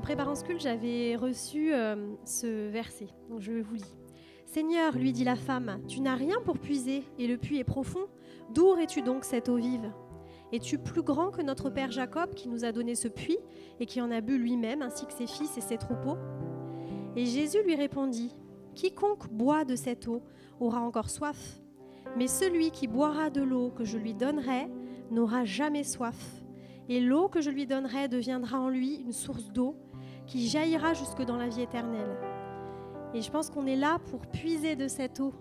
préparant ce culte, j'avais reçu ce verset, donc je vous lis. « Seigneur, lui dit la femme, tu n'as rien pour puiser, et le puits est profond. D'où aurais-tu donc cette eau vive ? Es-tu plus grand que notre père Jacob qui nous a donné ce puits et qui en a bu lui-même, ainsi que ses fils et ses troupeaux ?» Et Jésus lui répondit, « Quiconque boit de cette eau aura encore soif, mais celui qui boira de l'eau que je lui donnerai n'aura jamais soif. Et l'eau que je lui donnerai deviendra en lui une source d'eau qui jaillira jusque dans la vie éternelle. » Et je pense qu'on est là pour puiser de cette eau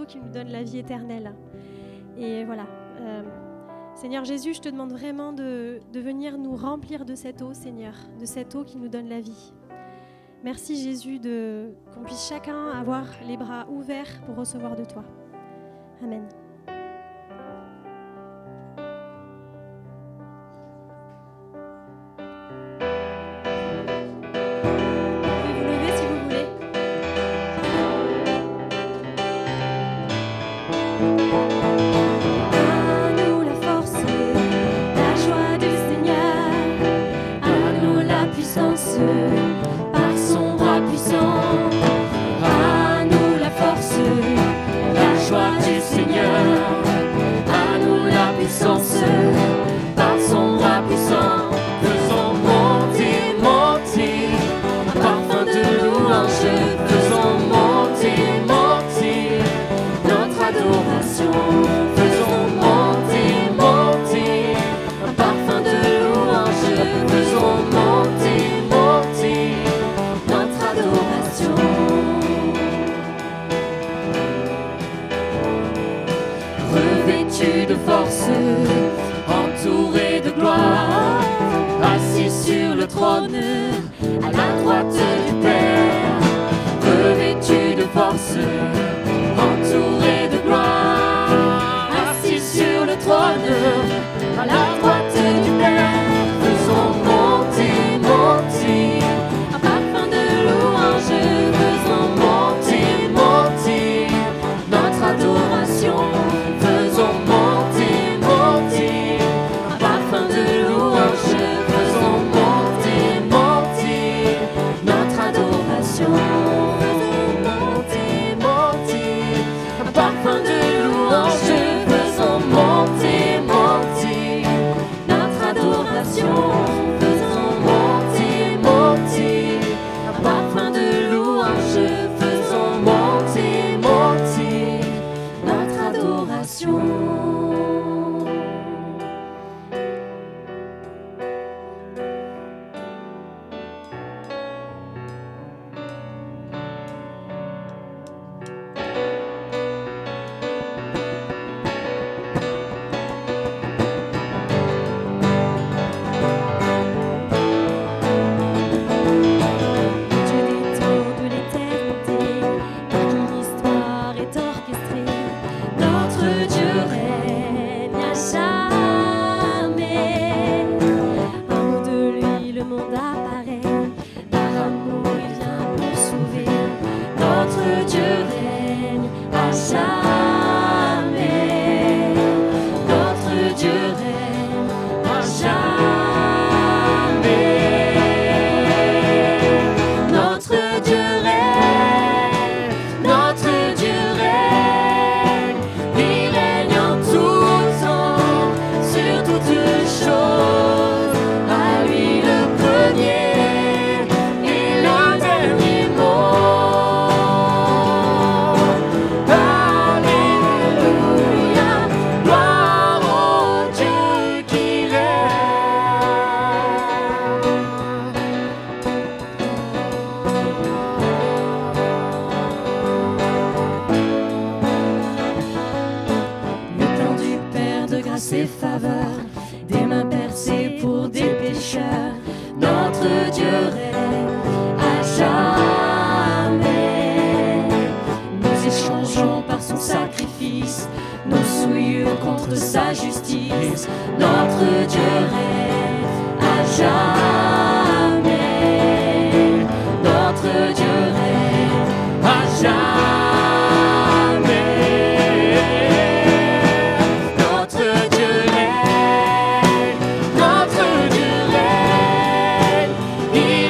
qui nous donne la vie éternelle. Et voilà. Seigneur Jésus, je te demande vraiment de venir nous remplir de cette eau, Seigneur, de cette eau qui nous donne la vie. Merci Jésus qu'on puisse chacun avoir les bras ouverts pour recevoir de toi. Amen. He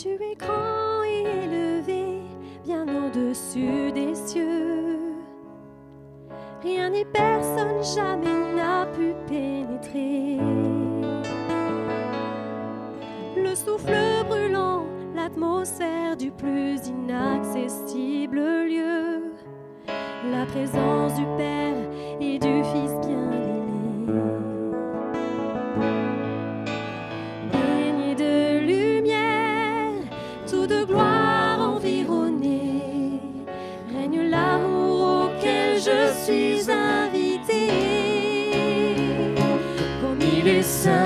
Tu es grand et élevé, bien au-dessus des cieux. Rien ni personne jamais n'a pu pénétrer. Le souffle brûlant, l'atmosphère du plus inaccessible lieu. La présence du Père et du Fils bien-aimé. Baigné de lumière, tout de gloire environnée, règne l'amour auquel je suis invité. Comme il est saint.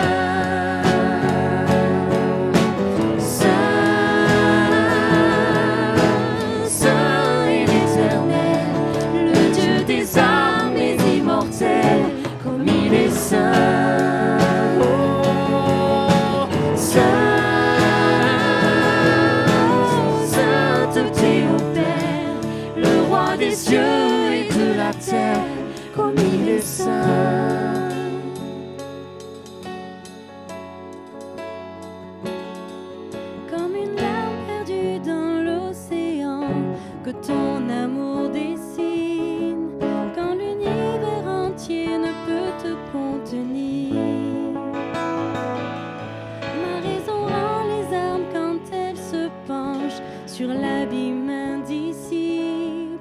Comme il est saint. Comme une larme perdue dans l'océan, que ton amour dessine, quand l'univers entier ne peut te contenir. Ma raison rend les armes quand elle se penche sur l'abîme indicible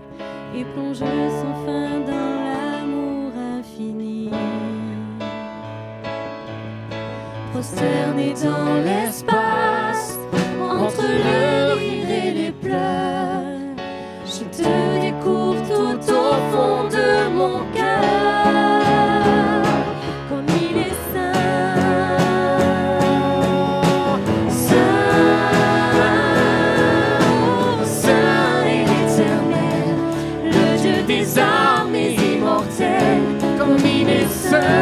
et plonge sans fin dans l'amour infini. Prosterné dans l'espace, entre le rire et les pleurs, je te découvre tout au fond de mon cœur. Comme il est saint, saint, saint et éternel, le Dieu des armées immortelles. Comme il est saint.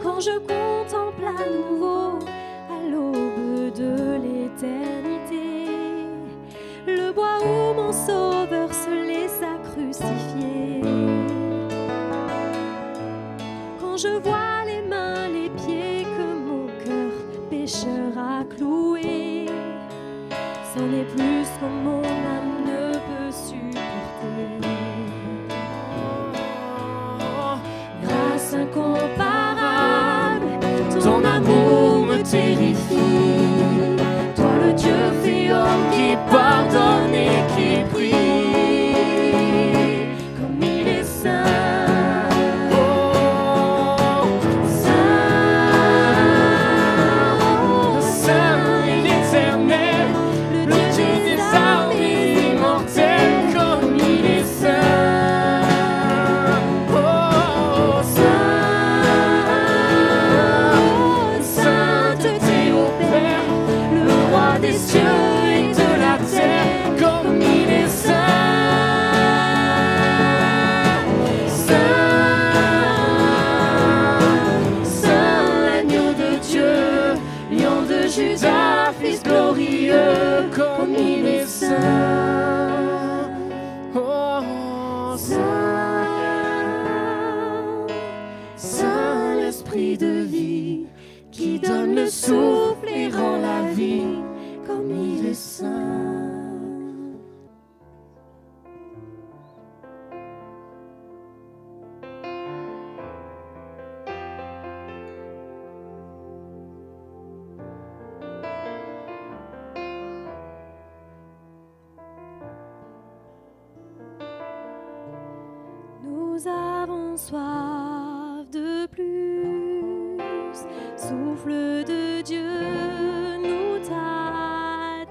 Quand je contemple à nouveau, à l'aube de l'éternité, le bois où mon sauveur se laissa crucifier. Quand je vois les mains, les pieds que mon cœur pécheur a cloués, c'en est plus que mon âme ne peut supporter. Grâce incomparable, ton amour me terrifie. Toi le Dieu fait homme qui pardonne et qui prie. Comme il est saint, saint, saint et l'éternel, le Dieu des armées immortelles. Comme il est saint, sainteté au Père, le roi des cieux et de la terre. Comme il est saint, saint, saint, l'agneau de Dieu, lion de Juda, fils glorieux. Comme il est saint, oh, saint, saint, l'esprit de vie qui donne le souffle et rend la vie. Comme il est saint. Nous avons soif de plus, souffle de Dieu nous t'attire.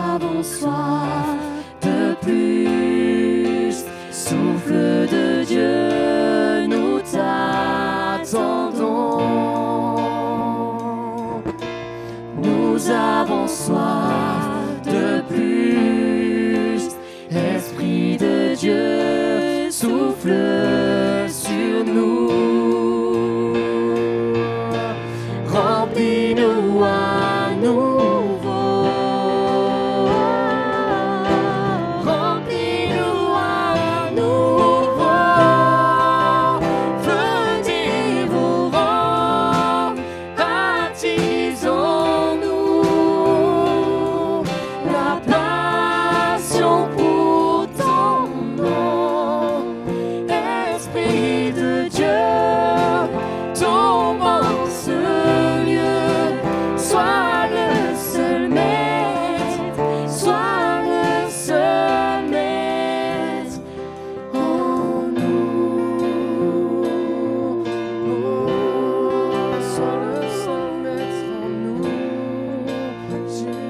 avons soif de plus. Souffle de Dieu, nous t'attendons. Nous avons soif de plus. Esprit de Dieu, souffle sur nous. Remplis-nous à nouveau. Remplis-nous à nouveau. Venez vos rangs, attisons-nous. La passion pour ton nom. Esprit de Dieu, tombe en ce lieu. Sois le seul maître, sois le seul maître en nous. Sois le seul maître en nous, Jésus.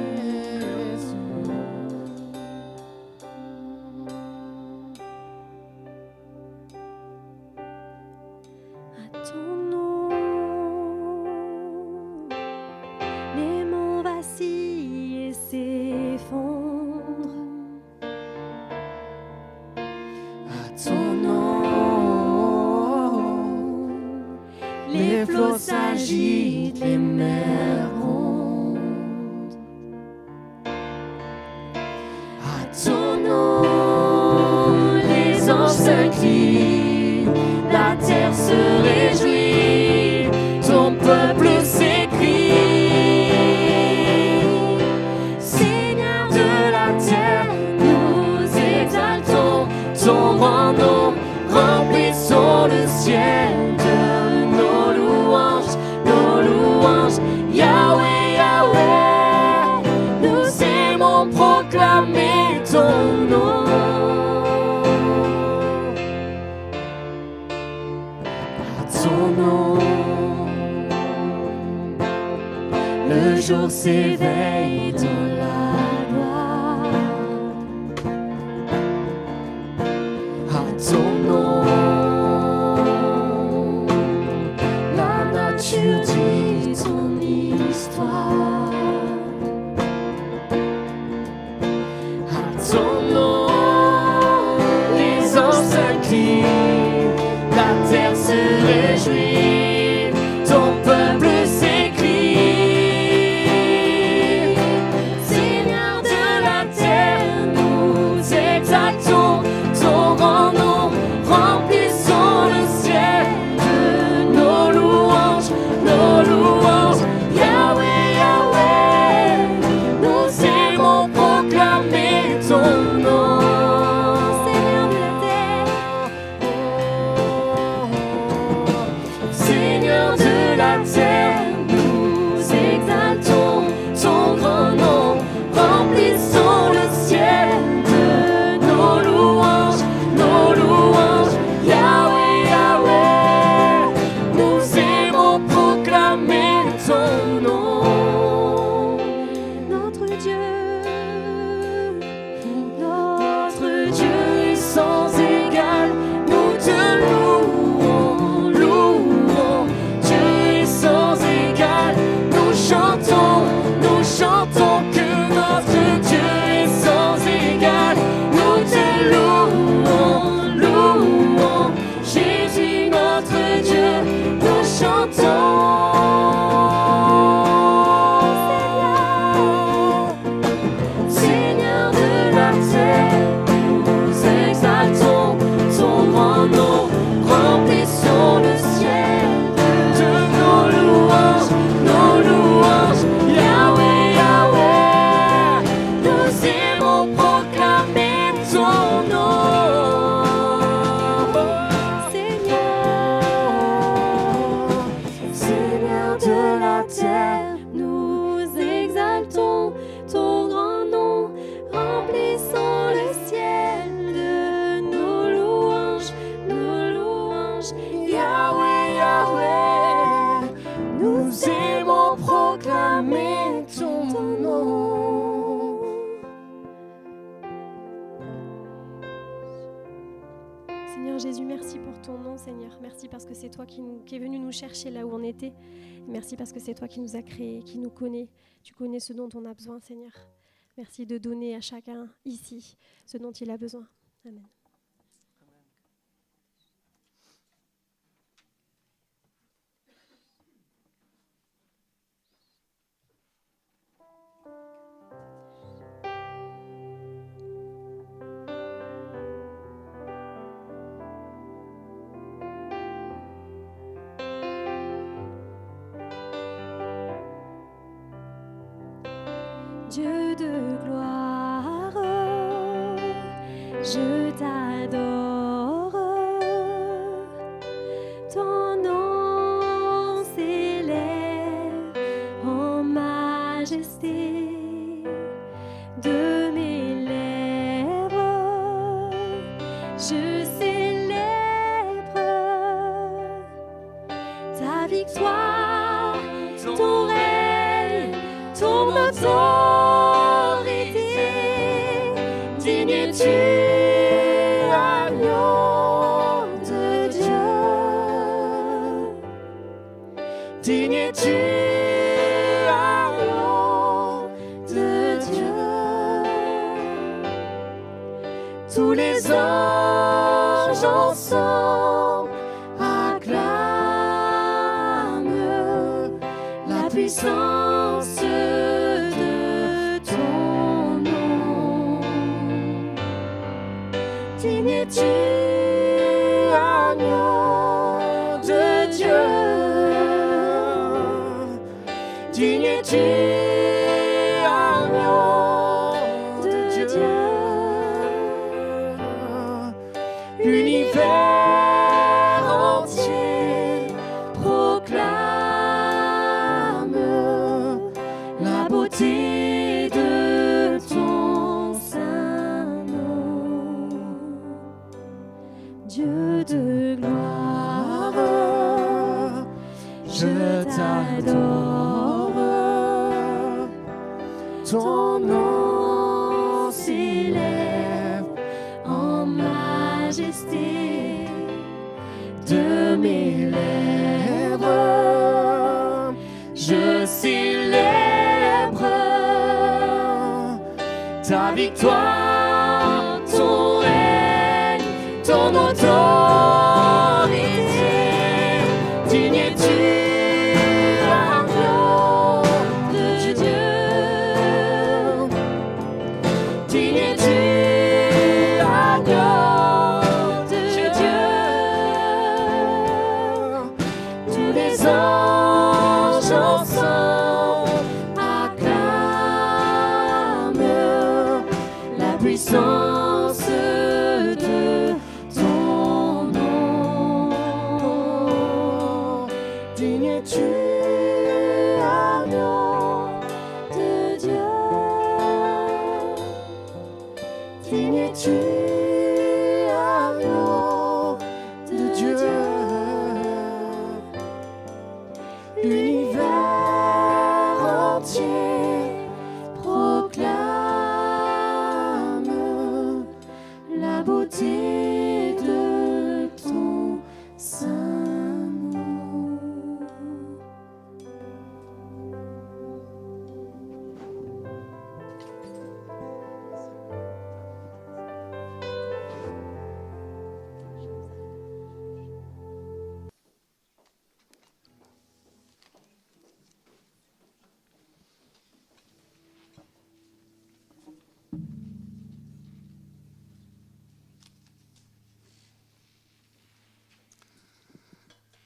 À ton nom, les monts vacillent et s'effondrent. À ton nom, les flots s'agitent, les mers grondent. À ton nom, les anges s'inclinent, la terre se réjouit, ton peuple s'écrie. Seigneur de la terre, nous exaltons ton grand nom, remplissons le ciel de nos louanges, Yahweh, Yahweh, nous aimons proclamer ton nom. À ton nom, le jour s'éveille dans la gloire. À ton nom, la nature dit ton histoire. À ton nom, les anges s'inclinent, la terre se réjouit, ton peuple s'écrie. Seigneur de la terre, nous exaltons ton grand nom, remplissons le ciel de nos louanges, Yahweh, Yahweh, nous aimons proclamer ton nom. Seigneur Jésus, merci pour ton nom, Seigneur. Merci parce que c'est toi qui est venu nous chercher là où on était. Merci parce que c'est toi qui nous as créés, qui nous connais. Tu connais ce dont on a besoin, Seigneur. Merci de donner à chacun ici ce dont il a besoin. Amen. Dieu de gloire, je t'adore. Ton nom s'élève en majesté de mes lèvres. Je célèbre ta victoire, ton règne, ton autorité. Digne es-tu, agneau de Dieu. Digne es-tu, agneau de Dieu. Tous les anges ensemble acclament la puissance de ton nom. Digne es-tu, agneau de Dieu. Digne es-tu, agneau de Dieu. L'univers entier proclame la beauté de ton saint nom. Dieu de gloire, je t'adore. Ton nom s'élève en majesté de mes lèvres. Je célèbre ta victoire, ton règne, ton autorité. Digne es-tu, agneau de Dieu. Digne es-tu, agneau de Dieu. Tous les anges ensemble acclament la puissance de ton nom. Digne es-tu, agneau de Dieu. Digne es-tu, agneau de Dieu. L'univers entier proclame la beauté de ton saint nom.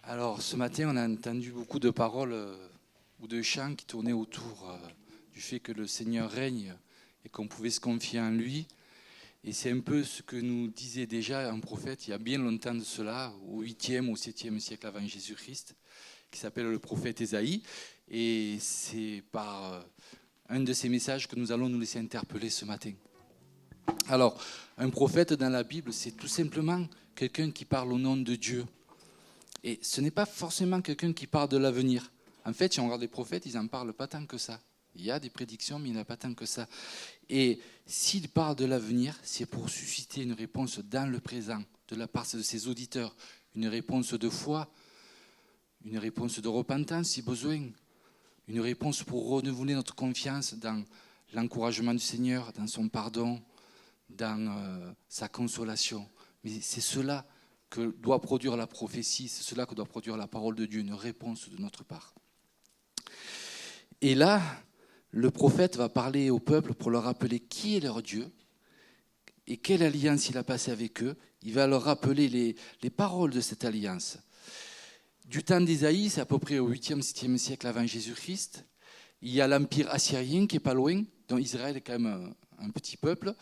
Alors, ce matin, on a entendu beaucoup de paroles ou de chants qui tournaient autour du fait que le Seigneur règne et qu'on pouvait se confier en lui. Et c'est un peu ce que nous disait déjà un prophète il y a bien longtemps de cela, au 8e ou 7e siècle avant Jésus-Christ, qui s'appelle le prophète Ésaïe. Et c'est par un de ces messages que nous allons nous laisser interpeller ce matin. Alors, un prophète dans la Bible, c'est tout simplement quelqu'un qui parle au nom de Dieu. Et ce n'est pas forcément quelqu'un qui parle de l'avenir. En fait, si on regarde les prophètes, ils n'en parlent pas tant que ça. Il y a des prédictions, mais il n'y en a pas tant que ça. Et S'il parle de l'avenir, c'est pour susciter une réponse dans le présent, de la part de ses auditeurs, une réponse de foi, une réponse de repentance si besoin, une réponse pour renouveler notre confiance dans l'encouragement du Seigneur, dans son pardon, dans sa consolation. Mais c'est cela que doit produire la prophétie, c'est cela que doit produire la parole de Dieu, une réponse de notre part. Et là, le prophète va parler au peuple pour leur rappeler qui est leur Dieu et quelle alliance il a passée avec eux. Il va leur rappeler les paroles de cette alliance. Du temps d'Ésaïe, c'est à peu près au 8e, 7e siècle avant Jésus-Christ. Il y a l'empire assyrien qui n'est pas loin, dont Israël est quand même un petit peuple.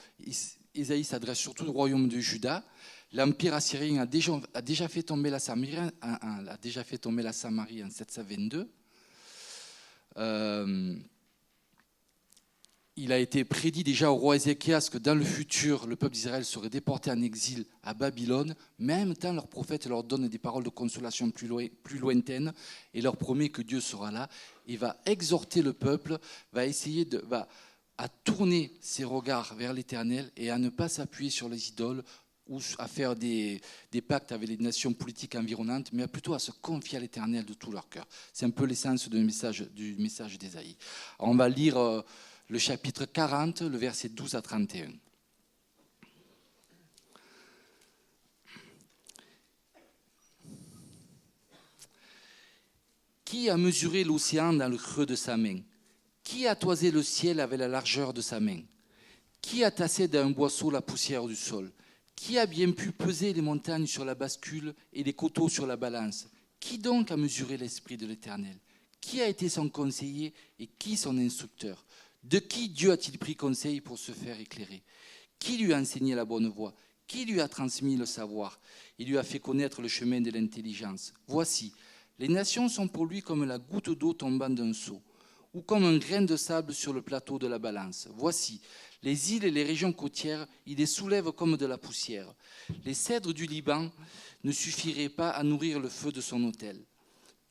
Ésaïe s'adresse surtout au royaume de Juda. L'empire assyrien a déjà fait tomber la Samarie en 722. Il a été prédit déjà au roi Ézéchias que dans le futur, le peuple d'Israël serait déporté en exil à Babylone. Mais en même temps, leur prophète leur donne des paroles de consolation plus lointaines et leur promet que Dieu sera là. Il va exhorter le peuple, va essayer à tourner ses regards vers l'Éternel et à ne pas s'appuyer sur les idoles ou à faire des pactes avec les nations politiques environnantes, mais plutôt à se confier à l'Éternel de tout leur cœur. C'est un peu l'essence du message d'Ésaïe. Alors on va lire le chapitre 40, le verset 12 à 31. Qui a mesuré l'océan dans le creux de sa main? Qui a toisé le ciel avec la largeur de sa main? Qui a tassé d'un boisseau la poussière du sol? Qui a bien pu peser les montagnes sur la bascule et les coteaux sur la balance? Qui donc a mesuré l'Esprit de l'Éternel? Qui a été son conseiller et qui son instructeur? De qui Dieu a-t-il pris conseil pour se faire éclairer? Qui lui a enseigné la bonne voie? Qui lui a transmis le savoir? Il lui a fait connaître le chemin de l'intelligence. Voici, les nations sont pour lui comme la goutte d'eau tombant d'un seau, ou comme un grain de sable sur le plateau de la balance. Voici, les îles et les régions côtières, il les soulève comme de la poussière. Les cèdres du Liban ne suffiraient pas à nourrir le feu de son autel.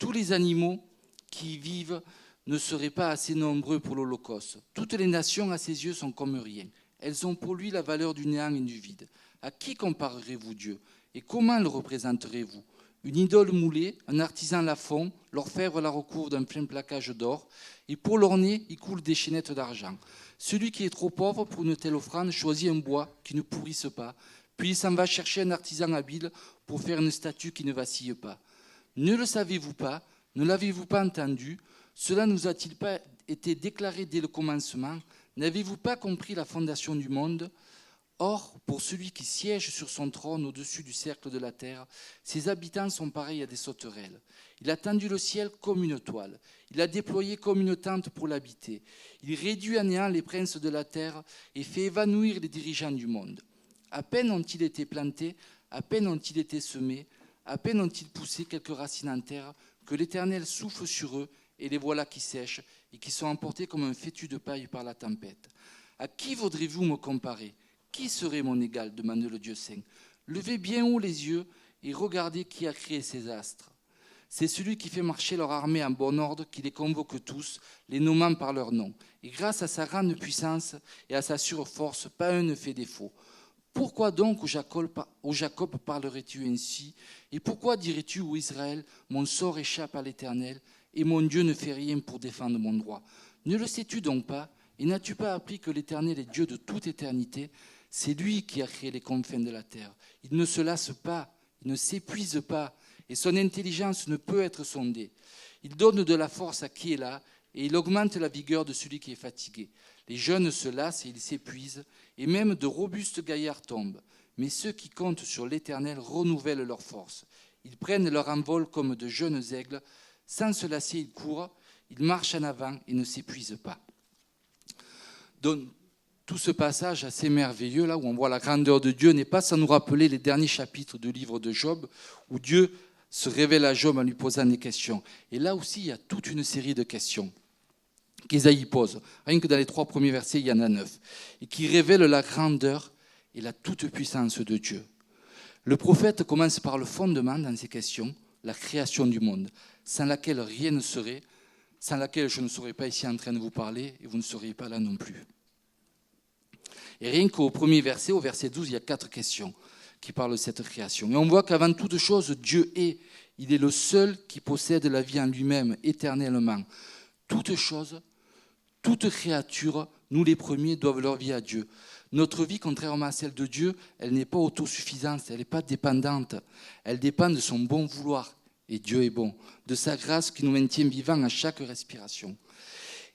Tous les animaux qui y vivent ne seraient pas assez nombreux pour l'Holocauste. Toutes les nations à ses yeux sont comme rien. Elles ont pour lui la valeur du néant et du vide. À qui comparerez-vous Dieu? Et comment le représenterez-vous? Une idole moulée, un artisan la fond, l'orfèvre la recouvre d'un plein plaquage d'or, et pour l'orner, il coule des chaînettes d'argent. Celui qui est trop pauvre pour une telle offrande choisit un bois qui ne pourrisse pas, puis il s'en va chercher un artisan habile pour faire une statue qui ne vacille pas. Ne le savez-vous pas? Ne l'avez-vous pas entendu? Cela ne nous a-t-il pas été déclaré dès le commencement? N'avez-vous pas compris la fondation du monde? Or, pour celui qui siège sur son trône au-dessus du cercle de la terre, ses habitants sont pareils à des sauterelles. Il a tendu le ciel comme une toile. Il a déployé comme une tente pour l'habiter. Il réduit à néant les princes de la terre et fait évanouir les dirigeants du monde. À peine ont-ils été plantés, à peine ont-ils été semés, à peine ont-ils poussé quelques racines en terre, que l'Éternel souffle sur eux et les voilà qui sèchent et qui sont emportés comme un fétu de paille par la tempête. À qui voudrez-vous me comparer? Qui serait mon égal? Demande le Dieu saint. Levez bien haut les yeux et regardez qui a créé ces astres. C'est celui qui fait marcher leur armée en bon ordre, qui les convoque tous, les nommant par leur nom. Et grâce à sa grande puissance et à sa surforce, pas un ne fait défaut. Pourquoi donc au Jacob parlerais-tu ainsi? Et pourquoi dirais-tu au Israël, mon sort échappe à l'Éternel, et mon Dieu ne fait rien pour défendre mon droit? Ne le sais-tu donc pas? Et n'as-tu pas appris que l'Éternel est Dieu de toute éternité? C'est lui qui a créé les confins de la terre. Il ne se lasse pas, il ne s'épuise pas, et son intelligence ne peut être sondée. Il donne de la force à qui est là, et il augmente la vigueur de celui qui est fatigué. Les jeunes se lassent et ils s'épuisent, et même de robustes gaillards tombent. Mais ceux qui comptent sur l'Éternel renouvellent leur force. Ils prennent leur envol comme de jeunes aigles. Sans se lasser, ils courent, ils marchent en avant et ne s'épuisent pas. Donc, tout ce passage assez merveilleux, là où on voit la grandeur de Dieu, n'est pas sans nous rappeler les derniers chapitres du livre de Job, où Dieu se révèle à Job en lui posant des questions. Et là aussi, il y a toute une série de questions qu'Ésaïe pose. Rien que dans les 3 premiers versets, il y en a 9. Et qui révèlent la grandeur et la toute-puissance de Dieu. Le prophète commence par le fondement dans ces questions, la création du monde, sans laquelle rien ne serait, sans laquelle je ne serais pas ici en train de vous parler, et vous ne seriez pas là non plus. Et rien qu'au premier verset, au verset 12, il y a 4 questions qui parlent de cette création. Et on voit qu'avant toute chose, Dieu est. Il est le seul qui possède la vie en lui-même, éternellement. Toute chose, toute créature, nous les premiers, doivent leur vie à Dieu. Notre vie, contrairement à celle de Dieu, elle n'est pas autosuffisante, elle n'est pas dépendante. Elle dépend de son bon vouloir, et Dieu est bon, de sa grâce qui nous maintient vivants à chaque respiration.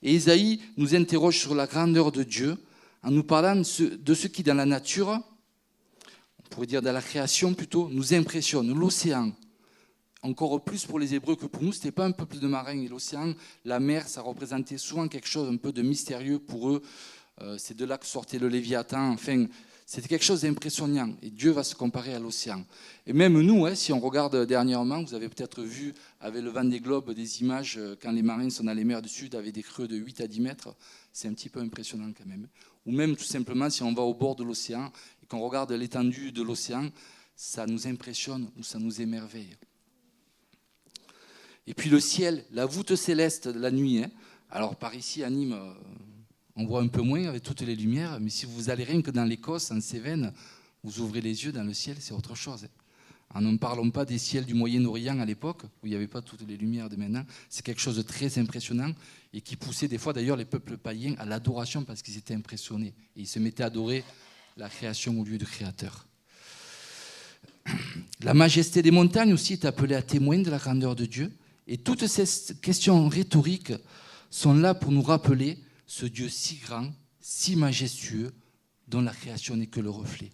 Et Ésaïe nous interroge sur la grandeur de Dieu en nous parlant de ce qui, dans la nature, on pourrait dire dans la création plutôt, nous impressionne, l'océan. Encore plus pour les Hébreux que pour nous, ce n'était pas un peuple de marins. Et l'océan, la mer, ça représentait souvent quelque chose un peu de mystérieux pour eux. C'est de là que sortait le Léviathan. Enfin, c'était quelque chose d'impressionnant. Et Dieu va se comparer à l'océan. Et même nous, si on regarde dernièrement, vous avez peut-être vu avec le Vendée Globe des images quand les marins sont dans les mers du Sud avec des creux de 8 à 10 mètres. C'est un petit peu impressionnant quand même. Ou même tout simplement si on va au bord de l'océan et qu'on regarde l'étendue de l'océan, ça nous impressionne ou ça nous émerveille. Et puis le ciel, la voûte céleste de la nuit. Alors par ici à Nîmes, on voit un peu moins avec toutes les lumières, mais si vous allez rien que dans l'Écosse, en Cévennes, vous ouvrez les yeux dans le ciel, c'est autre chose. Ne parlons pas des ciels du Moyen-Orient à l'époque, où il n'y avait pas toutes les lumières de maintenant. C'est quelque chose de très impressionnant et qui poussait des fois d'ailleurs les peuples païens à l'adoration parce qu'ils étaient impressionnés. Et ils se mettaient à adorer la création au lieu du Créateur. La majesté des montagnes aussi est appelée à témoin de la grandeur de Dieu. Et toutes ces questions rhétoriques sont là pour nous rappeler ce Dieu si grand, si majestueux, dont la création n'est que le reflet.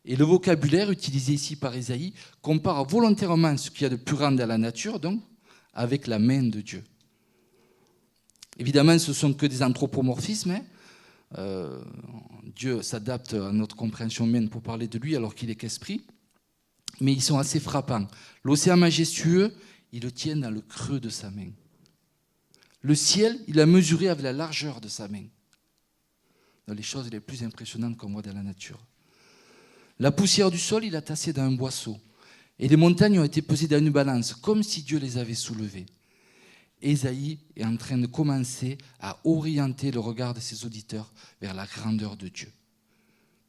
Et le vocabulaire utilisé ici par Ésaïe compare volontairement ce qu'il y a de plus grand dans la nature, donc, avec la main de Dieu. Évidemment, ce ne sont que des anthropomorphismes. Dieu s'adapte à notre compréhension humaine pour parler de lui alors qu'il est qu'esprit. Mais ils sont assez frappants. L'océan majestueux, il le tient dans le creux de sa main. Le ciel, il a mesuré avec la largeur de sa main. Dans les choses les plus impressionnantes qu'on voit dans la nature. La poussière du sol, il a tassé dans un boisseau. Et les montagnes ont été pesées dans une balance, comme si Dieu les avait soulevées. Ésaïe est en train de commencer à orienter le regard de ses auditeurs vers la grandeur de Dieu,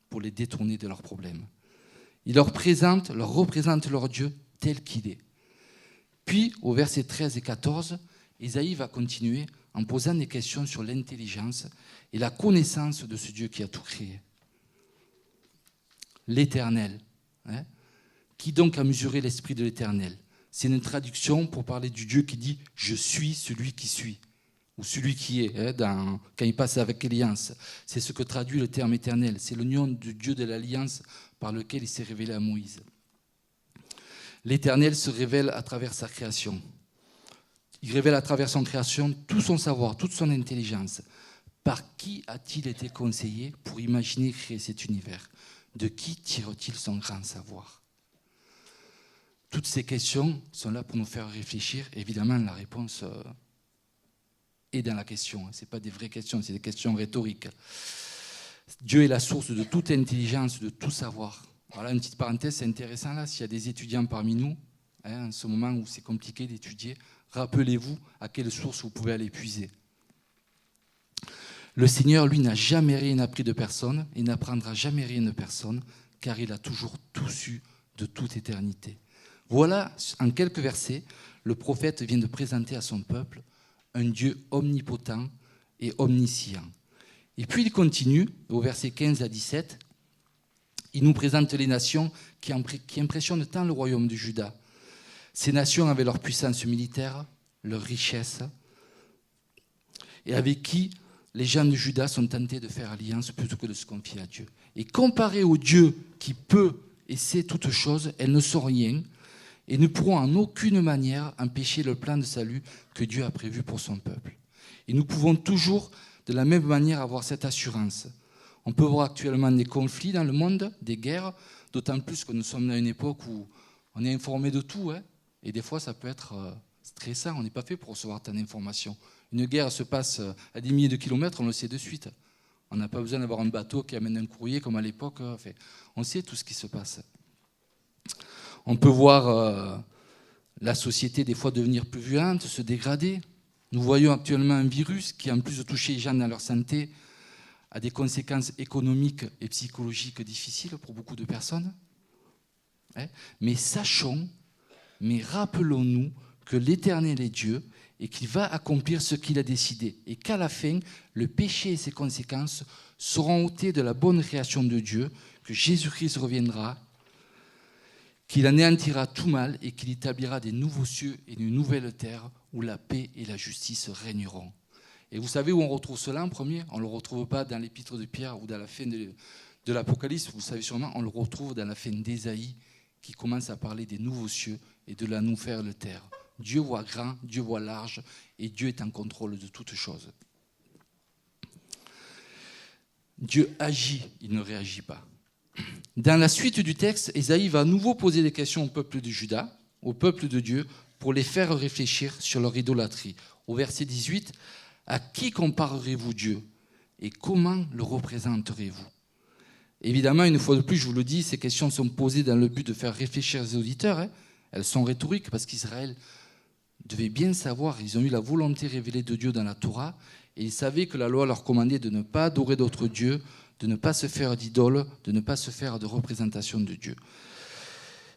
pour les détourner de leurs problèmes. Il leur représente leur Dieu tel qu'il est. Puis, au verset 13 et 14, Ésaïe va continuer en posant des questions sur l'intelligence et la connaissance de ce Dieu qui a tout créé. L'Éternel. Qui donc a mesuré l'esprit de l'Éternel? C'est une traduction pour parler du Dieu qui dit « Je suis celui qui suis » ou « celui qui est » quand il passe avec l'Alliance. C'est ce que traduit le terme éternel. C'est le nom du Dieu de l'Alliance par lequel il s'est révélé à Moïse. L'Éternel se révèle à travers sa création. Il révèle à travers son création tout son savoir, toute son intelligence. Par qui a-t-il été conseillé pour imaginer créer cet univers? De qui tire-t-il son grand savoir? Toutes ces questions sont là pour nous faire réfléchir. Évidemment, la réponse est dans la question. Ce n'est pas des vraies questions, c'est des questions rhétoriques. Dieu est la source de toute intelligence, de tout savoir. Voilà une petite parenthèse, c'est intéressant là, s'il y a des étudiants parmi nous, en ce moment où c'est compliqué d'étudier, rappelez-vous à quelle source vous pouvez aller puiser. Le Seigneur, lui, n'a jamais rien appris de personne et n'apprendra jamais rien de personne, car il a toujours tout su de toute éternité. Voilà, en quelques versets, le prophète vient de présenter à son peuple un Dieu omnipotent et omniscient. Et puis il continue, au verset 15 à 17, il nous présente les nations qui impressionnent tant le royaume de Juda. Ces nations avaient leur puissance militaire, leur richesse, et avec qui les gens de Juda sont tentés de faire alliance plutôt que de se confier à Dieu. Et comparé au Dieu qui peut et sait toutes choses, elles ne sont rien et ne pourront en aucune manière empêcher le plan de salut que Dieu a prévu pour son peuple. Et nous pouvons toujours, de la même manière, avoir cette assurance. On peut voir actuellement des conflits dans le monde, des guerres, d'autant plus que nous sommes dans une époque où on est informé de tout, et des fois ça peut être stressant, on n'est pas fait pour recevoir tant d'informations. Une guerre se passe à des milliers de kilomètres, on le sait de suite. On n'a pas besoin d'avoir un bateau qui amène un courrier comme à l'époque. On sait tout ce qui se passe. On peut voir la société des fois devenir plus violente, se dégrader. Nous voyons actuellement un virus qui, en plus de toucher les gens dans leur santé, a des conséquences économiques et psychologiques difficiles pour beaucoup de personnes. Mais sachons, mais rappelons-nous que l'Éternel est Dieu et qu'il va accomplir ce qu'il a décidé. Et qu'à la fin, le péché et ses conséquences seront ôtés de la bonne création de Dieu, que Jésus-Christ reviendra, qu'il anéantira tout mal et qu'il établira des nouveaux cieux et une nouvelle terre où la paix et la justice régneront. Et vous savez où on retrouve cela en premier? On ne le retrouve pas dans l'épître de Pierre ou dans la fin de l'Apocalypse, vous savez sûrement, on le retrouve dans la fin d'Ésaïe qui commence à parler des nouveaux cieux et de la nouvelle terre. Dieu voit grand, Dieu voit large et Dieu est en contrôle de toutes choses. Dieu agit, il ne réagit pas. Dans la suite du texte, Ésaïe va à nouveau poser des questions au peuple de Juda, au peuple de Dieu, pour les faire réfléchir sur leur idolâtrie. Au verset 18, « À qui comparerez-vous Dieu et comment le représenterez-vous » Évidemment, une fois de plus, je vous le dis, ces questions sont posées dans le but de faire réfléchir les auditeurs. Elles sont rhétoriques parce qu'Israël devait bien savoir, ils ont eu la volonté révélée de Dieu dans la Torah, et ils savaient que la loi leur commandait de ne pas adorer d'autres dieux, de ne pas se faire d'idole, de ne pas se faire de représentation de Dieu.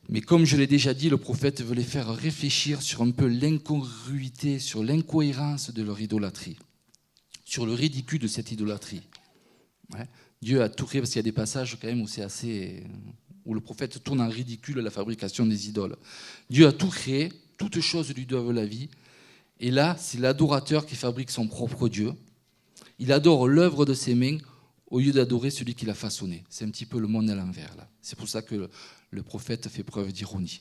Mais comme je l'ai déjà dit, le prophète veut les faire réfléchir sur un peu l'incongruité, sur l'incohérence de leur idolâtrie, sur le ridicule de cette idolâtrie. Dieu a tout créé, parce qu'il y a des passages quand même où c'est assez, où le prophète tourne en ridicule la fabrication des idoles. Dieu a tout créé, toutes choses lui doivent la vie, et là, c'est l'adorateur qui fabrique son propre Dieu. Il adore l'œuvre de ses mains au lieu d'adorer celui qui l'a façonné. C'est un petit peu le monde à l'envers, là. C'est pour ça que le prophète fait preuve d'ironie.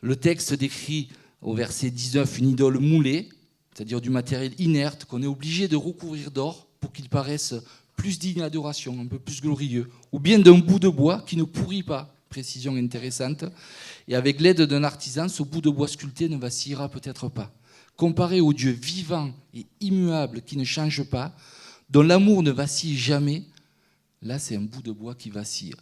Le texte décrit au verset 19 une idole moulée, c'est-à-dire du matériel inerte qu'on est obligé de recouvrir d'or pour qu'il paraisse plus digne d'adoration, un peu plus glorieux, ou bien d'un bout de bois qui ne pourrit pas, précision intéressante, et avec l'aide d'un artisan, ce bout de bois sculpté ne vacillera peut-être pas. Comparé au Dieu vivant et immuable qui ne change pas, dont l'amour ne vacille jamais, là c'est un bout de bois qui vacille.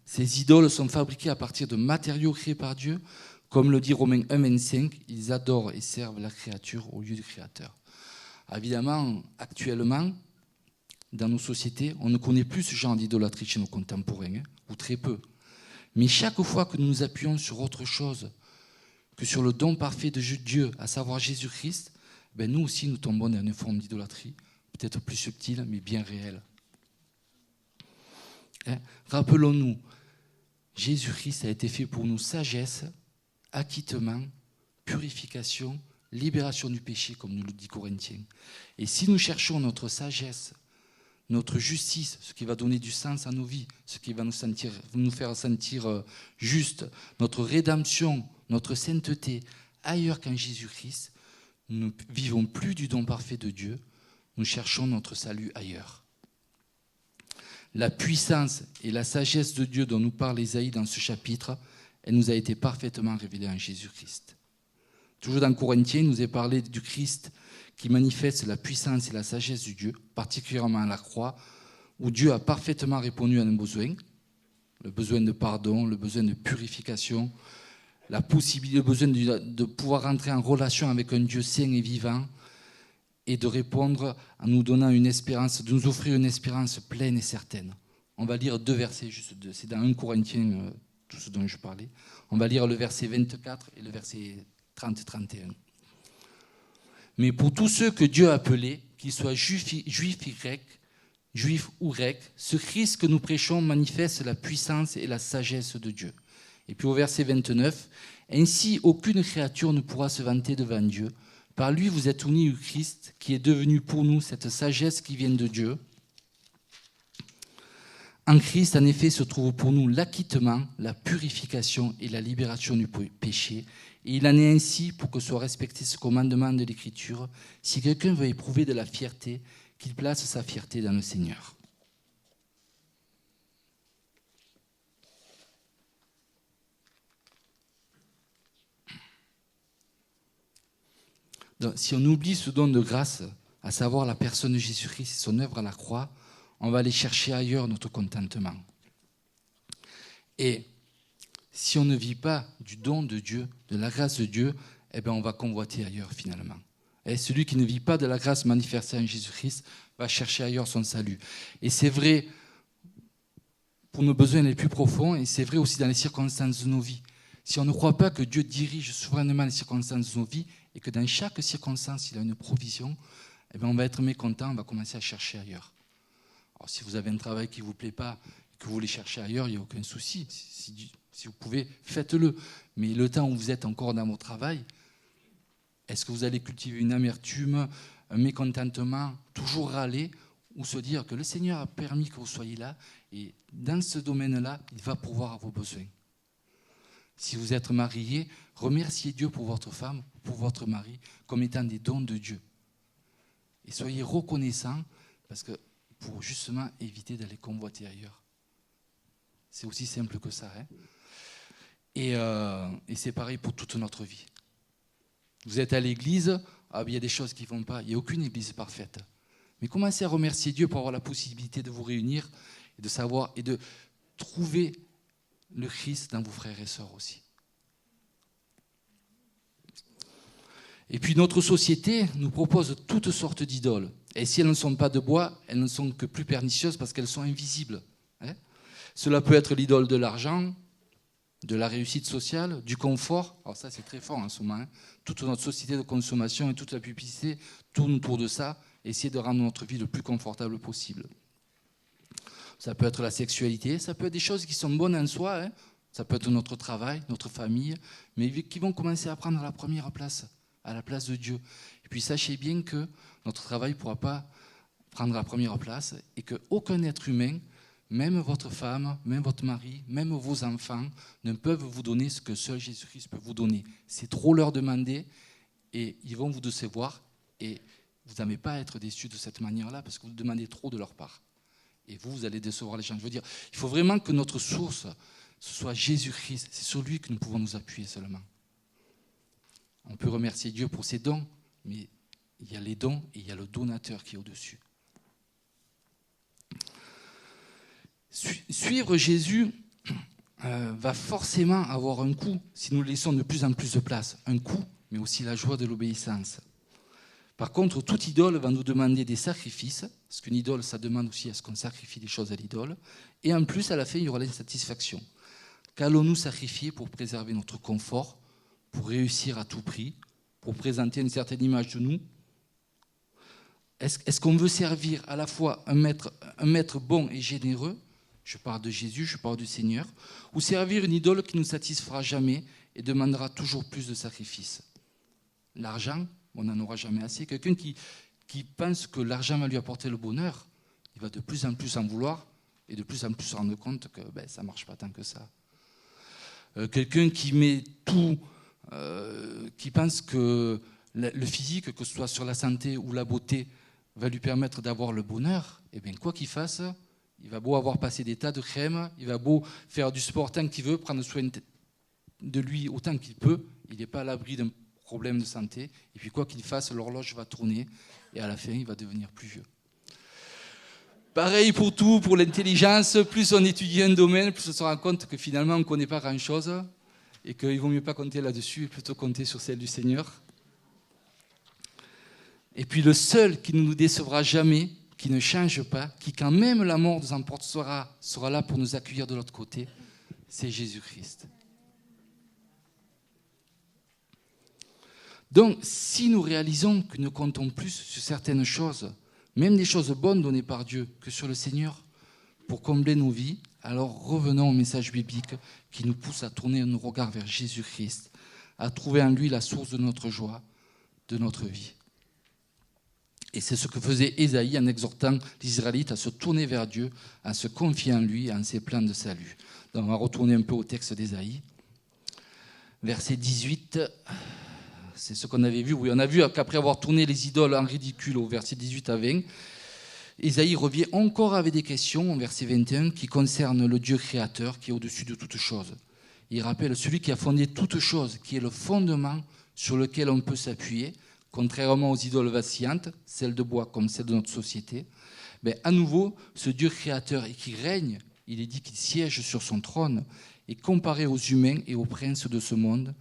Ces idoles sont fabriquées à partir de matériaux créés par Dieu, comme le dit Romains 1, 25, ils adorent et servent la créature au lieu du Créateur. Évidemment, actuellement, dans nos sociétés, on ne connaît plus ce genre d'idolâtrie chez nos contemporains, ou très peu. Mais chaque fois que nous nous appuyons sur autre chose que sur le don parfait de Dieu, à savoir Jésus-Christ, nous aussi nous tombons dans une forme d'idolâtrie, peut-être plus subtile, mais bien réelle. Rappelons-nous, Jésus-Christ a été fait pour nous sagesse, acquittement, purification, libération du péché, comme nous le dit Corinthiens. Et si nous cherchons notre sagesse, notre justice, ce qui va donner du sens à nos vies, ce qui va nous faire sentir juste, notre rédemption, notre sainteté, ailleurs qu'en Jésus-Christ, nous ne vivons plus du don parfait de Dieu, nous cherchons notre salut ailleurs. La puissance et la sagesse de Dieu dont nous parle Ésaïe dans ce chapitre, elle nous a été parfaitement révélée en Jésus-Christ. Toujours dans Corinthiens, il nous est parlé du Christ qui manifeste la puissance et la sagesse de Dieu, particulièrement à la croix, où Dieu a parfaitement répondu à nos besoins, le besoin de pardon, le besoin de purification, la possibilité, le besoin de pouvoir entrer en relation avec un Dieu saint et vivant, et de répondre en nous donnant une espérance, de nous offrir une espérance pleine et certaine. On va lire 2 versets, juste 2, c'est dans 1 Corinthiens, tout ce dont je parlais. On va lire le verset 24 et le verset 30-31. Mais pour tous ceux que Dieu a appelés, qu'ils soient juifs ou grecs, ce Christ que nous prêchons manifeste la puissance et la sagesse de Dieu. Et puis au verset 29, « Ainsi aucune créature ne pourra se vanter devant Dieu. Par lui vous êtes unis au Christ, qui est devenu pour nous cette sagesse qui vient de Dieu. En Christ, en effet, se trouve pour nous l'acquittement, la purification et la libération du péché. Et il en est ainsi pour que soit respecté ce commandement de l'Écriture. Si quelqu'un veut éprouver de la fierté, qu'il place sa fierté dans le Seigneur. » Donc, si on oublie ce don de grâce, à savoir la personne de Jésus-Christ et son œuvre à la croix, on va aller chercher ailleurs notre contentement. Et si on ne vit pas du don de Dieu, de la grâce de Dieu, on va convoiter ailleurs finalement. Et celui qui ne vit pas de la grâce manifestée en Jésus-Christ va chercher ailleurs son salut. Et c'est vrai pour nos besoins les plus profonds, et c'est vrai aussi dans les circonstances de nos vies. Si on ne croit pas que Dieu dirige souverainement les circonstances de nos vies, et que dans chaque circonstance, il a une provision, eh bien on va être mécontent, on va commencer à chercher ailleurs. Alors si vous avez un travail qui ne vous plaît pas, que vous voulez chercher ailleurs, il n'y a aucun souci. Si vous pouvez, faites-le. Mais le temps où vous êtes encore dans votre travail, est-ce que vous allez cultiver une amertume, un mécontentement, toujours râler, ou se dire que le Seigneur a permis que vous soyez là, et dans ce domaine-là, il va pourvoir à vos besoins. Si vous êtes marié, remerciez Dieu pour votre femme, pour votre mari, comme étant des dons de Dieu. Et soyez reconnaissants, parce que pour justement éviter d'aller convoiter ailleurs. C'est aussi simple que ça. Hein. Et c'est pareil pour toute notre vie. Vous êtes à l'église, il y a des choses qui ne vont pas. Il n'y a aucune église parfaite. Mais commencez à remercier Dieu pour avoir la possibilité de vous réunir et de savoir et de trouver le Christ dans vos frères et sœurs aussi. Et puis notre société nous propose toutes sortes d'idoles. Et si elles ne sont pas de bois, elles ne sont que plus pernicieuses parce qu'elles sont invisibles. Hein. Cela peut être l'idole de l'argent, de la réussite sociale, du confort. Alors ça c'est très fort en ce moment. Hein. Toute notre société de consommation et toute la publicité tourne autour de ça. Essayer de rendre notre vie le plus confortable possible. Ça peut être la sexualité, ça peut être des choses qui sont bonnes en soi, hein. Ça peut être notre travail, notre famille, mais qui vont commencer à prendre la première place, à la place de Dieu. Et puis sachez bien que notre travail ne pourra pas prendre la première place et qu'aucun être humain, même votre femme, même votre mari, même vos enfants, ne peuvent vous donner ce que seul Jésus-Christ peut vous donner. C'est trop leur demander et ils vont vous décevoir et vous n'allez pas être déçus de cette manière-là parce que vous demandez trop de leur part. Et vous allez décevoir les gens. Je veux dire, il faut vraiment que notre source, ce soit Jésus-Christ. C'est sur lui que nous pouvons nous appuyer seulement. On peut remercier Dieu pour ses dons, mais il y a les dons et il y a le donateur qui est au-dessus. Suivre Jésus va forcément avoir un coût si nous laissons de plus en plus de place. Un coût, mais aussi la joie de l'obéissance. Par contre, toute idole va nous demander des sacrifices, parce qu'une idole, ça demande aussi à ce qu'on sacrifie des choses à l'idole, et en plus, à la fin, il y aura l'insatisfaction. Qu'allons-nous sacrifier pour préserver notre confort, pour réussir à tout prix, pour présenter une certaine image de nous ? Est-ce qu'on veut servir à la fois un maître bon et généreux ? Je parle de Jésus, je parle du Seigneur, ou servir une idole qui ne nous satisfera jamais et demandera toujours plus de sacrifices ? L'argent, on n'en aura jamais assez. Quelqu'un qui pense que l'argent va lui apporter le bonheur, il va de plus en plus en vouloir et de plus en plus se rendre compte que ça ne marche pas tant que ça. Quelqu'un qui met tout, qui pense que le physique, que ce soit sur la santé ou la beauté, va lui permettre d'avoir le bonheur, et bien quoi qu'il fasse, il va beau avoir passé des tas de crèmes, il va beau faire du sport tant qu'il veut, prendre soin de lui autant qu'il peut, il n'est pas à l'abri d'un problème de santé, et puis quoi qu'il fasse, l'horloge va tourner, et à la fin, il va devenir plus vieux. Pareil pour tout, pour l'intelligence, plus on étudie un domaine, plus on se rend compte que finalement, on ne connaît pas grand-chose, et qu'il vaut mieux pas compter là-dessus, et plutôt compter sur celle du Seigneur. Et puis le seul qui ne nous décevra jamais, qui ne change pas, qui quand même la mort nous emporte sera là pour nous accueillir de l'autre côté, c'est Jésus-Christ. Donc, si nous réalisons que nous comptons plus sur certaines choses, même des choses bonnes données par Dieu, que sur le Seigneur, pour combler nos vies, alors revenons au message biblique qui nous pousse à tourner nos regards vers Jésus-Christ, à trouver en lui la source de notre joie, de notre vie. Et c'est ce que faisait Ésaïe en exhortant les Israélites à se tourner vers Dieu, à se confier en lui, en ses plans de salut. Donc on va retourner un peu au texte d'Ésaïe. Verset 18... C'est ce qu'on avait vu. Oui, on a vu qu'après avoir tourné les idoles en ridicule au verset 18 à 20, Ésaïe revient encore avec des questions au verset 21 qui concernent le Dieu créateur qui est au-dessus de toutes choses. Il rappelle celui qui a fondé toutes choses, qui est le fondement sur lequel on peut s'appuyer, contrairement aux idoles vacillantes, celles de bois comme celles de notre société. À nouveau, ce Dieu créateur et qui règne, il est dit qu'il siège sur son trône, est comparé aux humains et aux princes de ce monde,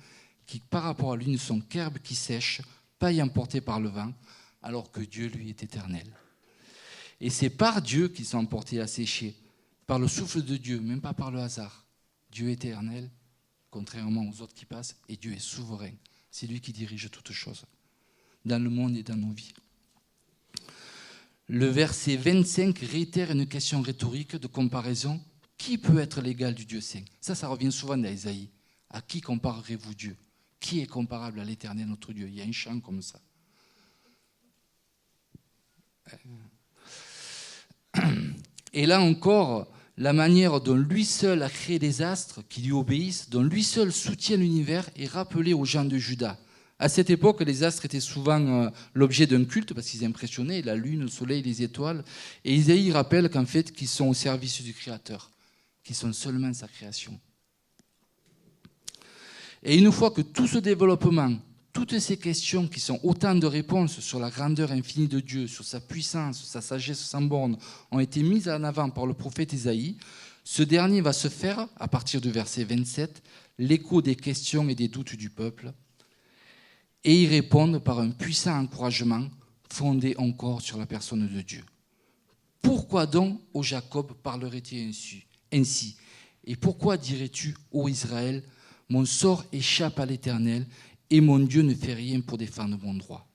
qui par rapport à lui ne sont qu'herbes qui sèchent, pas y emportés par le vent, alors que Dieu, lui, est éternel. Et c'est par Dieu qu'ils sont emportés et asséchés, par le souffle de Dieu, même pas par le hasard. Dieu est éternel, contrairement aux autres qui passent, et Dieu est souverain. C'est lui qui dirige toutes choses, dans le monde et dans nos vies. Le verset 25 réitère une question rhétorique de comparaison. Qui peut être l'égal du Dieu saint? Ça revient souvent dans Isaïe. À qui comparerez-vous Dieu? Qui est comparable à l'Éternel, notre Dieu? Il y a un chant comme ça. Et là encore, la manière dont lui seul a créé les astres qui lui obéissent, dont lui seul soutient l'univers, est rappelée aux gens de Juda. À cette époque, les astres étaient souvent l'objet d'un culte parce qu'ils impressionnaient la lune, le soleil, les étoiles. Et Isaïe rappelle qu'en fait, qu'ils sont au service du Créateur, qu'ils sont seulement sa création. Et une fois que tout ce développement, toutes ces questions qui sont autant de réponses sur la grandeur infinie de Dieu, sur sa puissance, sur sa sagesse sans borne, ont été mises en avant par le prophète Isaïe, ce dernier va se faire, à partir du verset 27, l'écho des questions et des doutes du peuple, et y répondre par un puissant encouragement fondé encore sur la personne de Dieu. Pourquoi donc, ô Jacob, parlerais-tu ainsi? Et pourquoi dirais-tu, ô Israël, mon sort échappe à l'Éternel, et mon Dieu ne fait rien pour défendre mon droit?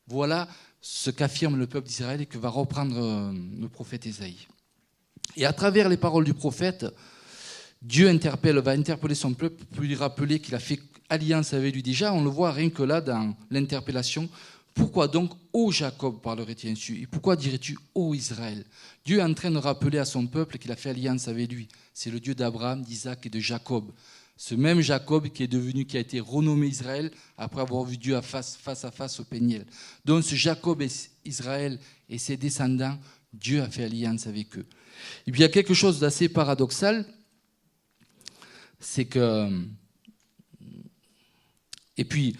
Voilà ce qu'affirme le peuple d'Israël et que va reprendre le prophète Isaïe. Et à travers les paroles du prophète, Dieu va interpeller son peuple pour lui rappeler qu'il a fait alliance avec lui déjà. On le voit rien que là dans l'interpellation. Pourquoi donc, ô Jacob, parlerais-tu ainsi? Et pourquoi dirais-tu, ô Israël? Dieu est en train de rappeler à son peuple qu'il a fait alliance avec lui. C'est le Dieu d'Abraham, d'Isaac et de Jacob. Ce même Jacob qui a été renommé Israël après avoir vu Dieu face à face au Péniel. Donc ce Jacob et Israël et ses descendants, Dieu a fait alliance avec eux. Et puis il y a quelque chose d'assez paradoxal, c'est que... Et puis,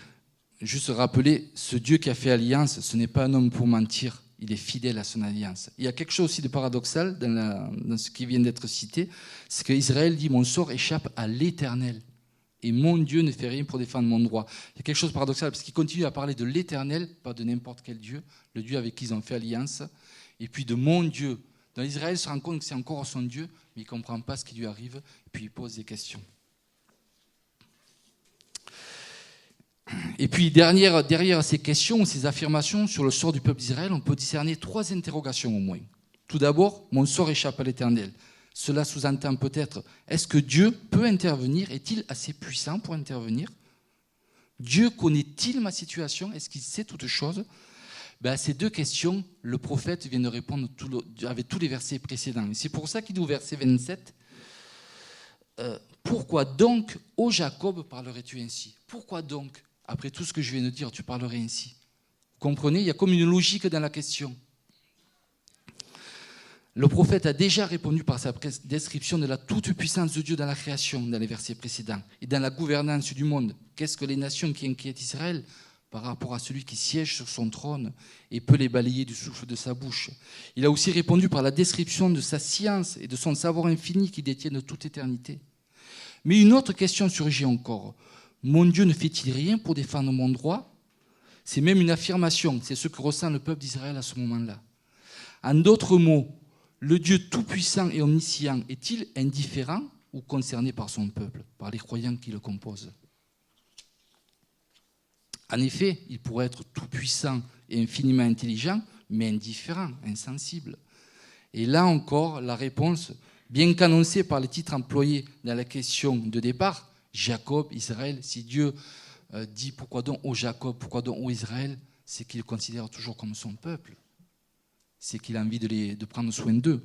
juste rappeler, ce Dieu qui a fait alliance, ce n'est pas un homme pour mentir, il est fidèle à son alliance. Il y a quelque chose aussi de paradoxal dans ce qui vient d'être cité, c'est qu'Israël dit « Mon sort échappe à l'Éternel, et mon Dieu ne fait rien pour défendre mon droit ». Il y a quelque chose de paradoxal, parce qu'il continue à parler de l'Éternel, pas de n'importe quel Dieu, le Dieu avec qui ils ont fait alliance, et puis de mon Dieu. Donc Israël se rend compte que c'est encore son Dieu, mais il ne comprend pas ce qui lui arrive, et puis il pose des questions. Et puis derrière ces questions, ces affirmations sur le sort du peuple d'Israël, on peut discerner 3 interrogations au moins. Tout d'abord, mon sort échappe à l'Éternel. Cela sous-entend peut-être, est-ce que Dieu peut intervenir? Est-il assez puissant pour intervenir? Dieu connaît-il ma situation? Est-ce qu'il sait toutes choses? À ces 2 questions, le prophète vient de répondre avec tous les versets précédents. Et c'est pour ça qu'il dit au verset 27, pourquoi donc, ô Jacob, parlerais-tu ainsi? Pourquoi donc, après tout ce que je viens de dire, tu parlerais ainsi? Vous comprenez? Il y a comme une logique dans la question. Le prophète a déjà répondu par sa description de la toute-puissance de Dieu dans la création, dans les versets précédents, et dans la gouvernance du monde. Qu'est-ce que les nations qui inquiètent Israël par rapport à celui qui siège sur son trône et peut les balayer du souffle de sa bouche? Il a aussi répondu par la description de sa science et de son savoir infini qui détiennent toute éternité. Mais une autre question surgit encore. Mon Dieu ne fait-il rien pour défendre mon droit? C'est même une affirmation, c'est ce que ressent le peuple d'Israël à ce moment-là. En d'autres mots, le Dieu tout-puissant et omniscient est-il indifférent ou concerné par son peuple, par les croyants qui le composent? En effet, il pourrait être tout-puissant et infiniment intelligent, mais indifférent, insensible. Et là encore, la réponse, bien qu'annoncée par les titres employés dans la question de départ, Jacob, Israël, si Dieu dit pourquoi donc ô Jacob, pourquoi donc ô Israël, c'est qu'il le considère toujours comme son peuple. C'est qu'il a envie de prendre soin d'eux.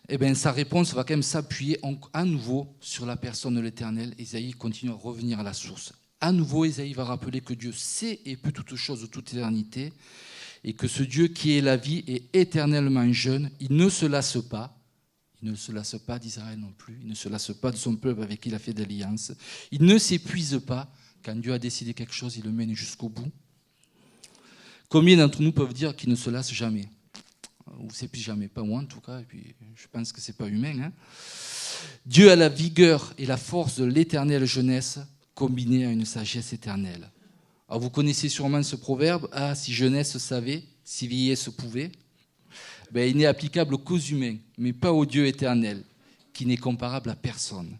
Eh bien, sa réponse va quand même s'appuyer à nouveau sur la personne de l'Éternel. Isaïe continue à revenir à la source. À nouveau, Isaïe va rappeler que Dieu sait et peut toutes choses de toute éternité, et que ce Dieu qui est la vie est éternellement jeune. Il ne se lasse pas. Il ne se lasse pas d'Israël non plus. Il ne se lasse pas de son peuple avec qui il a fait d'alliance. Il ne s'épuise pas. Quand Dieu a décidé quelque chose, il le mène jusqu'au bout. Combien d'entre nous peuvent dire qu'il ne se lasse jamais? Ou ne s'épuise jamais? Pas moi en tout cas. Et puis, je pense que ce n'est pas humain. Dieu a la vigueur et la force de l'éternelle jeunesse, combinée à une sagesse éternelle. Alors vous connaissez sûrement ce proverbe, « Ah, si jeunesse savait, si vieillesse pouvait », il n'est applicable qu'aux humains, mais pas au Dieu éternel, qui n'est comparable à personne.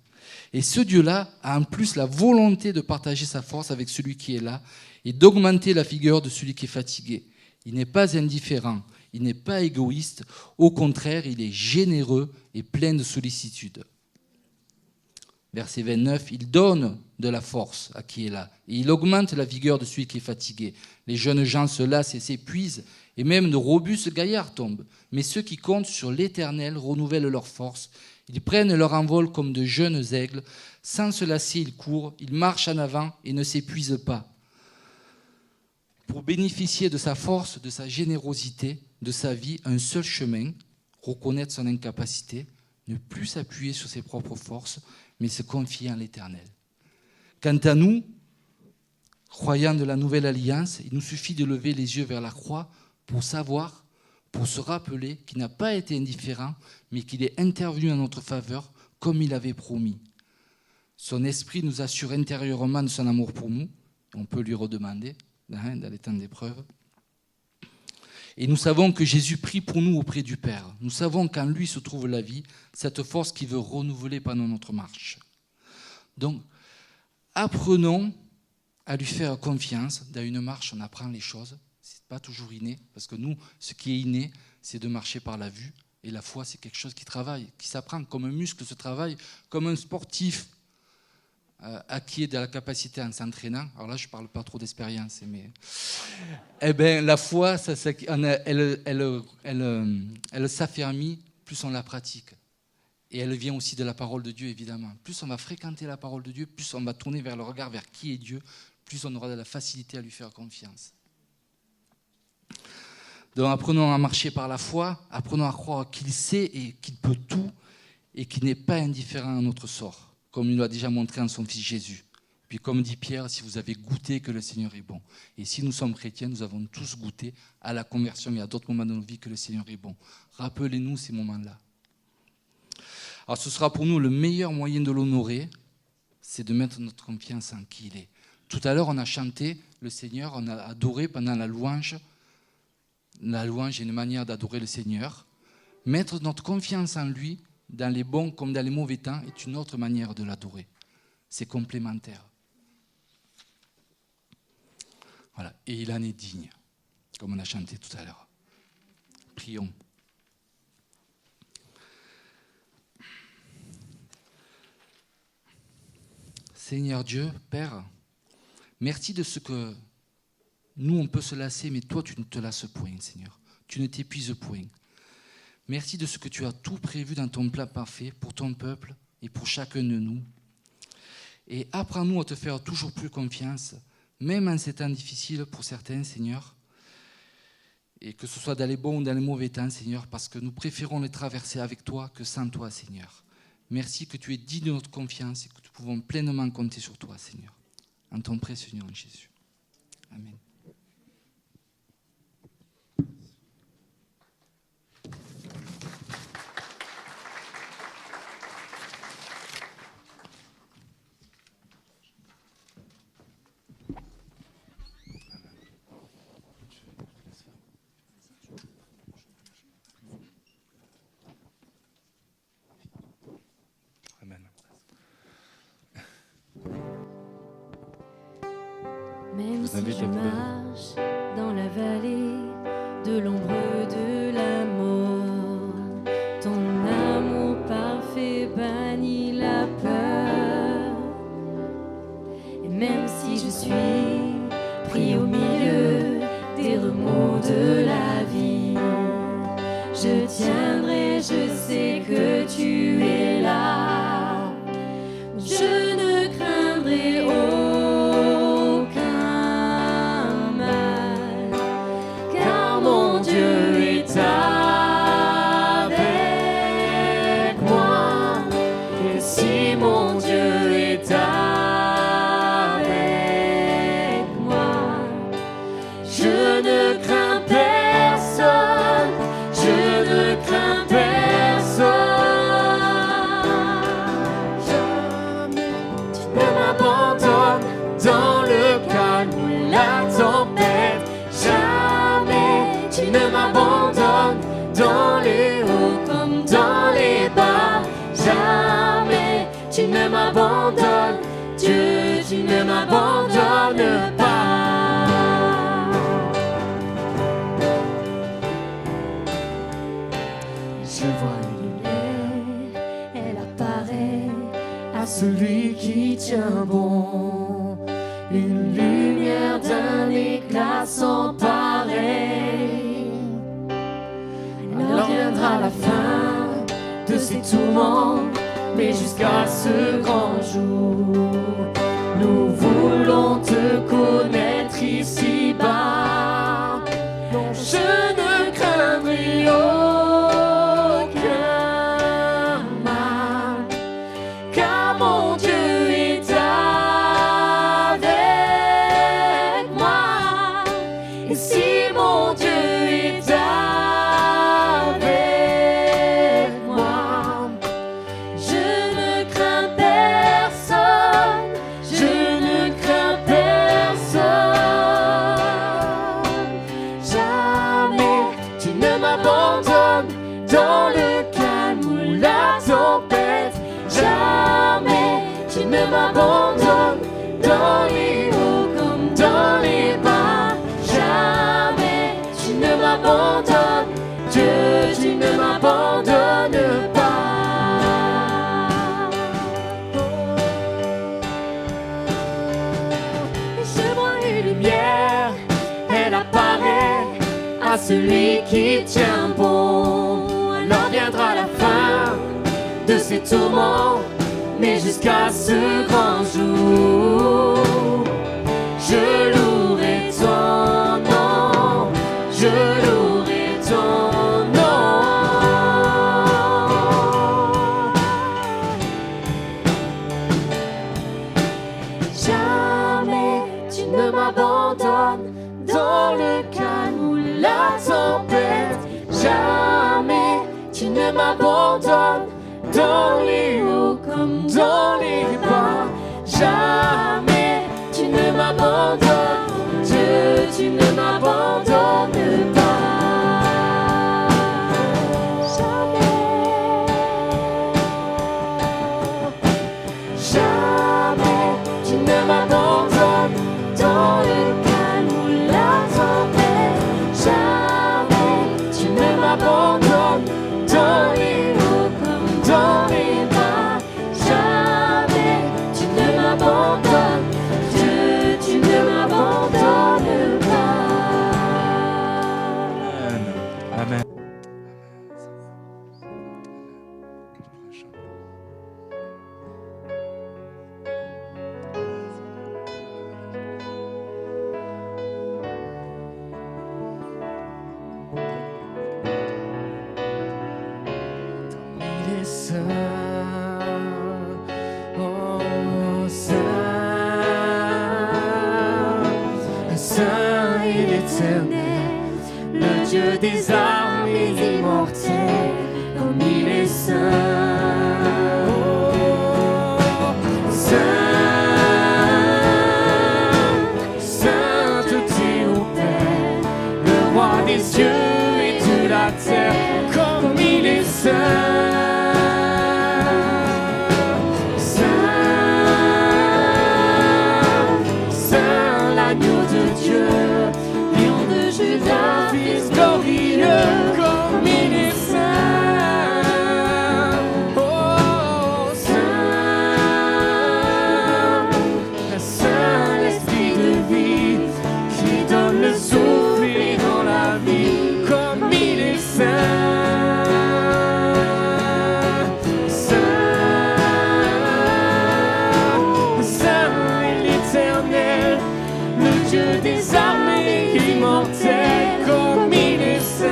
Et ce Dieu-là a en plus la volonté de partager sa force avec celui qui est là et d'augmenter la vigueur de celui qui est fatigué. Il n'est pas indifférent, il n'est pas égoïste, au contraire, il est généreux et plein de sollicitude. Verset 29, il donne de la force à qui est là, et il augmente la vigueur de celui qui est fatigué. Les jeunes gens se lassent et s'épuisent, et même de robustes gaillards tombent. Mais ceux qui comptent sur l'Éternel renouvellent leur force. Ils prennent leur envol comme de jeunes aigles. Sans se lasser, ils courent, ils marchent en avant et ne s'épuisent pas. Pour bénéficier de sa force, de sa générosité, de sa vie, un seul chemin, reconnaître son incapacité, ne plus s'appuyer sur ses propres forces, mais se confier en l'Éternel. Quant à nous, croyants de la nouvelle alliance, il nous suffit de lever les yeux vers la croix pour savoir, pour se rappeler qu'il n'a pas été indifférent, mais qu'il est intervenu en notre faveur comme il avait promis. Son esprit nous assure intérieurement de son amour pour nous, on peut lui redemander dans les temps d'épreuve. Et nous savons que Jésus prie pour nous auprès du Père. Nous savons qu'en lui se trouve la vie, cette force qui veut renouveler pendant notre marche. Donc, apprenons à lui faire confiance. Dans une marche, on apprend les choses. Ce n'est pas toujours inné, parce que nous, ce qui est inné, c'est de marcher par la vue. Et la foi, c'est quelque chose qui travaille, qui s'apprend, comme un muscle se travaille, comme un sportif acquiert de la capacité en s'entraînant. Alors là, je ne parle pas trop d'expérience, mais la foi, elle s'affermit, plus on la pratique. Et elle vient aussi de la parole de Dieu, évidemment. Plus on va fréquenter la parole de Dieu, plus on va tourner vers le regard vers qui est Dieu, plus on aura de la facilité à lui faire confiance. Donc apprenons à marcher par la foi, apprenons à croire qu'il sait et qu'il peut tout et qu'il n'est pas indifférent à notre sort, comme il l'a déjà montré en son Fils Jésus. Puis comme dit Pierre, si vous avez goûté que le Seigneur est bon. Et si nous sommes chrétiens, nous avons tous goûté à la conversion et à d'autres moments de nos vies que le Seigneur est bon. Rappelez-nous ces moments-là. Alors ce sera pour nous le meilleur moyen de l'honorer, c'est de mettre notre confiance en qui il est. Tout à l'heure, on a chanté le Seigneur, on a adoré pendant la louange. La louange est une manière d'adorer le Seigneur. Mettre notre confiance en lui, dans les bons comme dans les mauvais temps, est une autre manière de l'adorer. C'est complémentaire. Voilà. Et il en est digne, comme on a chanté tout à l'heure. Prions. Seigneur Dieu, Père, merci de ce que nous, on peut se lasser, mais toi, tu ne te lasses point, Seigneur. Tu ne t'épuises point. Merci de ce que tu as tout prévu dans ton plan parfait pour ton peuple et pour chacun de nous. Et apprends-nous à te faire toujours plus confiance, même en ces temps difficiles pour certains, Seigneur. Et que ce soit dans les bons ou dans les mauvais temps, Seigneur, parce que nous préférons les traverser avec toi que sans toi, Seigneur. Merci que tu es digne de notre confiance et que nous pouvons pleinement compter sur toi, Seigneur. En ton précieux nom, Jésus. Amen. Même si je marche dans la vallée de l'ombre de la mort, ton amour parfait bannit la peur. Et même si je suis pris au milieu des remords de la vie, je tiendrai, je sais que tu es là. Je ne craindrai aucun mal, car mon Dieu est avec moi. Et si mon Dieu est avec moi, je ne crains personne, je ne crains personne. Je vois une lumière, elle apparaît à celui qui tient bon. Une lumière d'un éclat sans pareil. Alors viendra la fin de ces tourments, mais jusqu'à ce grand jour, nous voulons te connaître ici-bas. Non, je ne craindrai aucun mal, car mon Dieu est avec moi. Et si mon Dieu est avec moi, je ne crains personne, je ne crains personne. Jamais tu ne m'abandonnes dans le calme ou la tempête. Jamais tu ne m'abandonnes dans les hauts comme dans les bas. Jamais tu ne m'abandonnes, Dieu, tu ne m'abandonnes pas. Je vois une lumière, elle apparaît à celui qui tient bon. Alors viendra la fin de ces tourments, mais jusqu'à ce grand jour, je louerai ton nom, je louerai ton nom. Jamais tu ne m'abandonnes dans le calme ou la tempête. Jamais tu ne m'abandonnes dans les hauts comme dans les bas. Jamais tu ne m'abandonnes, Dieu, tu ne m'abandonnes pas. Jamais tu ne m'abandonnes dans le calme ou la tempête. Jamais tu ne m'abandonnes dans les hauts comme dans les bas. Jamais tu ne m'abandonnes, Dieu, tu ne m'abandonnes pas. Amen. Il est saint, oh saint, saint et l'éternel, le Dieu des armées immortelles, comme il est saint, oh saint, sainteté au Père, le roi des cieux et de la terre, comme il est saint. Comme il est saint, oh saint, saint l'esprit de vie qui donne le souffle dans la vie, comme il est saint, saint, saint est l'éternel, le Dieu des armées immortelles, comme il est saint.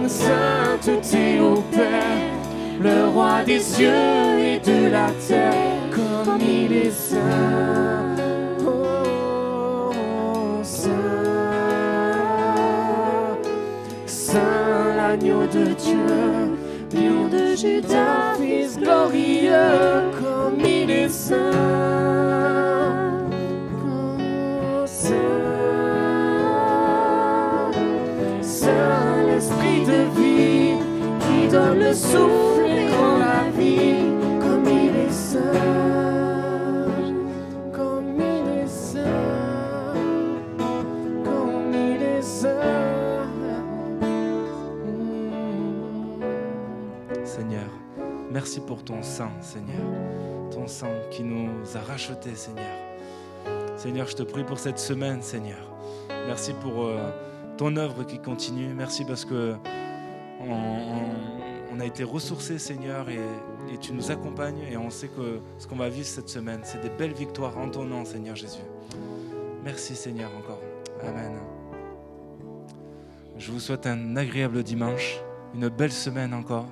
Sainteté au Père, le roi des cieux et de la terre, comme il est saint. Oh, saint, saint l'agneau de Dieu, lion de Juda, fils glorieux, comme il est saint. Oh, saint, saint l'esprit de vie qui donne le souffle et rend la vie, comme il est saint, comme il est saint. Merci pour ton sang, Seigneur. Ton sang qui nous a rachetés, Seigneur. Seigneur, je te prie pour cette semaine, Seigneur. Merci pour ton œuvre qui continue. Merci parce que on a été ressourcés, Seigneur, et tu nous accompagnes. Et on sait que ce qu'on va vivre cette semaine, c'est des belles victoires en ton nom, Seigneur Jésus. Merci, Seigneur, encore. Amen. Je vous souhaite un agréable dimanche, une belle semaine encore.